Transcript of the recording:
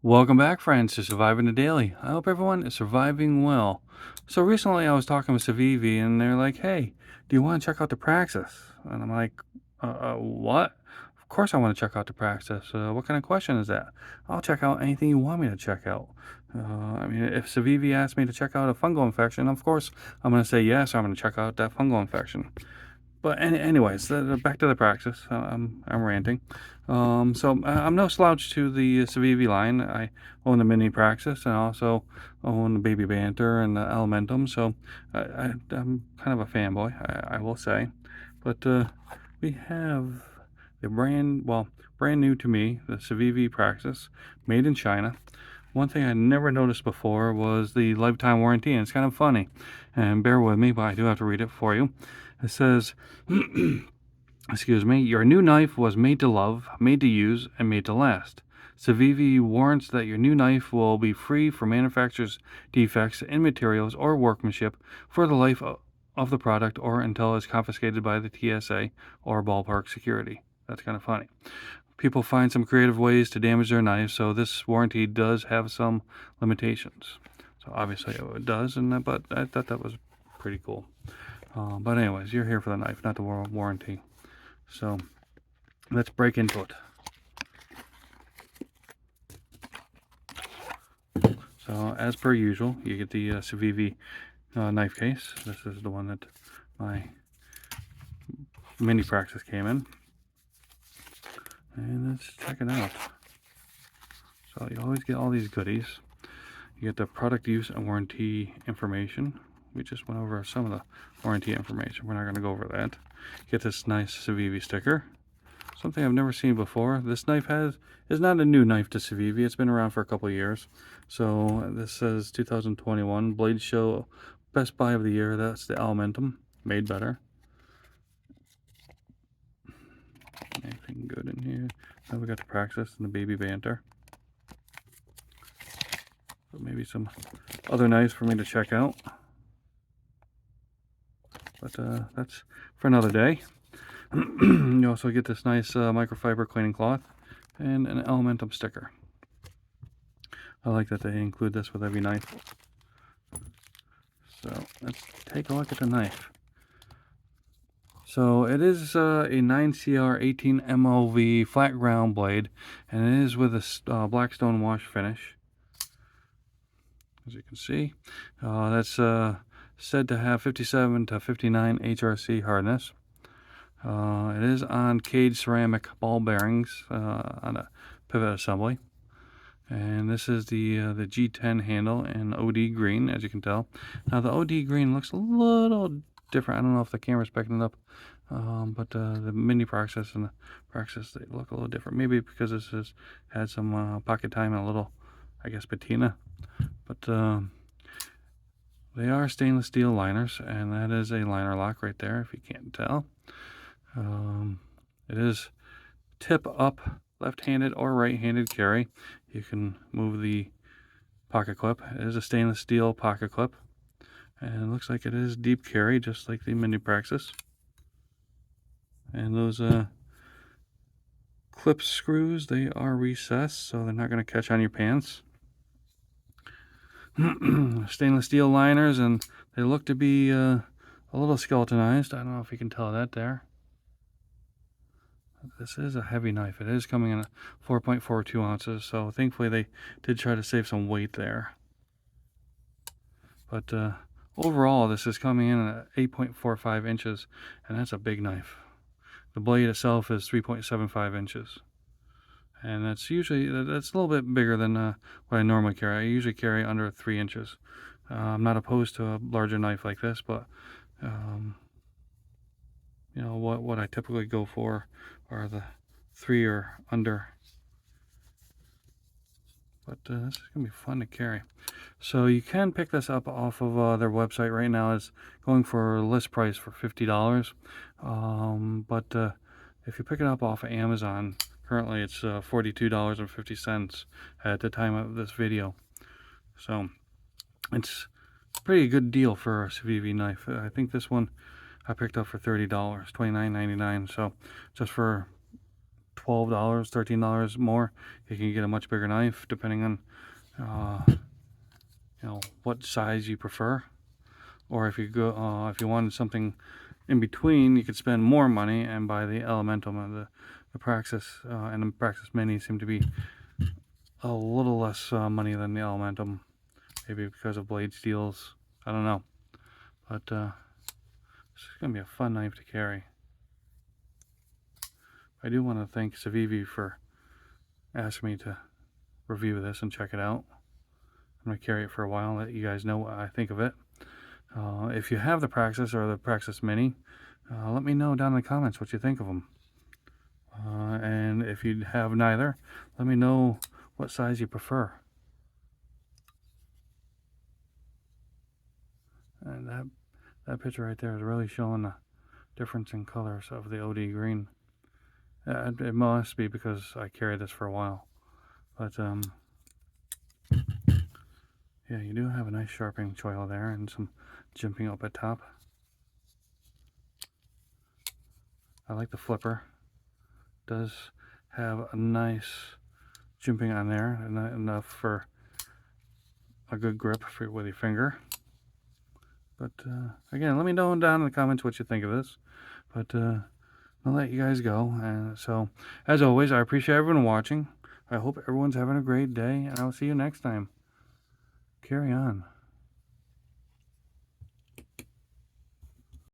Welcome back, friends, to Surviving the Daily. I hope everyone is surviving well. So recently, I was talking with Civivi, and they're like, "Hey, do you want to check out the Praxis?" And I'm like, "What? Of course, I want to check out the Praxis. What kind of question is that? I'll check out anything you want me to check out. I mean, if Civivi asked me to check out a fungal infection, of course, I'm going to say yes. I'm going to check out that fungal infection." But anyways, back to the Praxis. I'm ranting. I'm no slouch to the Civivi line. I own the Mini Praxis and also own the Baby Banter and the Elementum. So I'm kind of a fanboy, I will say. But we have the brand new to me, the Civivi Praxis, made in China. One thing I never noticed before was the lifetime warranty, and it's kind of funny. And bear with me, but I do have to read it for you. It says, excuse me, your new knife was made to love, made to use, and made to last. Civivi warrants that your new knife will be free from manufacturer's defects in materials or workmanship for the life of the product or until it's confiscated by the TSA or ballpark security. That's kind of funny. People find some creative ways to damage their knives, so this warranty does have some limitations. So obviously it does, but I thought that was pretty cool. But anyways, you're here for the knife, not the warranty. So let's break into it. So as per usual, you get the Civivi knife case. This is the one that my Mini Praxis came in. And let's check it out. So you always get all these goodies. You get the product use and warranty information. We just went over some of the warranty information. We're not going to go over that. You get this nice Civivi sticker. Something I've never seen before. This knife is not a new knife to Civivi. It's been around for a couple of years. So this says 2021 Blade Show Best Buy of the Year. That's the Elementum, made better. Anything good in here? Then we got the Praxis and the Baby Banter. So maybe some other knives for me to check out. But that's for another day. You also get this nice microfiber cleaning cloth and an Elementum sticker. I like that they include this with every knife. So let's take a look at the knife. So it is a 9CR18 MLV flat ground blade, and it is with a blackstone wash finish. As you can see, that's said to have 57 to 59 HRC hardness. It is on cage ceramic ball bearings on a pivot assembly. And this is the G10 handle in OD green, as you can tell. Now the OD green looks a little different. I don't know if the camera's picking it up, but the Mini Praxis and the Praxis, they look a little different. Maybe because this has had some pocket time and a little, I guess, patina. But they are stainless steel liners, and that is a liner lock right there, if you can't tell. It is tip up, left-handed or right-handed carry. You can move the pocket clip. It is a stainless steel pocket clip, and it looks like it is deep carry, just like the Mini Praxis. And those clip screws, they are recessed, so they're not going to catch on your pants. Stainless steel liners, and they look to be a little skeletonized. I don't know if you can tell that there. This is a heavy knife. It is coming in at 4.42 ounces, so thankfully they did try to save some weight there. But overall, this is coming in at 8.45 inches, and that's a big knife. The blade itself is 3.75 inches. And that's a little bit bigger than what I normally carry. I usually carry under 3 inches. I'm not opposed to a larger knife like this, but you know what I typically go for are the 3 or under. But this is gonna be fun to carry. So you can pick this up off of their website right now. It's going for a list price for $50. But if you pick it up off of Amazon, currently it's $42.50 at the time of this video. So it's a pretty good deal for a Civivi knife. I think this one I picked up for $30, $29.99. So just for $12, $13 more. You can get a much bigger knife depending on what size you prefer. Or if you wanted something in between, you could spend more money and buy the Elementum. The Praxis and the Praxis Mini seem to be a little less money than the Elementum, maybe because of blade steels. I don't know, but this is gonna be a fun knife to carry. I do want to thank Civivi for asking me to review this and check it out. I'm gonna carry it for a while, let you guys know what I think of it. If you have the Praxis or the Praxis Mini, let me know down in the comments what you think of them. And if you have neither, let me know what size you prefer. And that picture right there is really showing the difference in colors of the OD green. It must be because I carried this for a while. But yeah, you do have a nice sharpening choil there and some jimping up at top. I like the flipper. It does have a nice jimping on there, enough for a good grip with your finger. But again, let me know down in the comments what you think of this. But I'll let you guys go. So, as always, I appreciate everyone watching. I hope everyone's having a great day, and I'll see you next time. Carry on.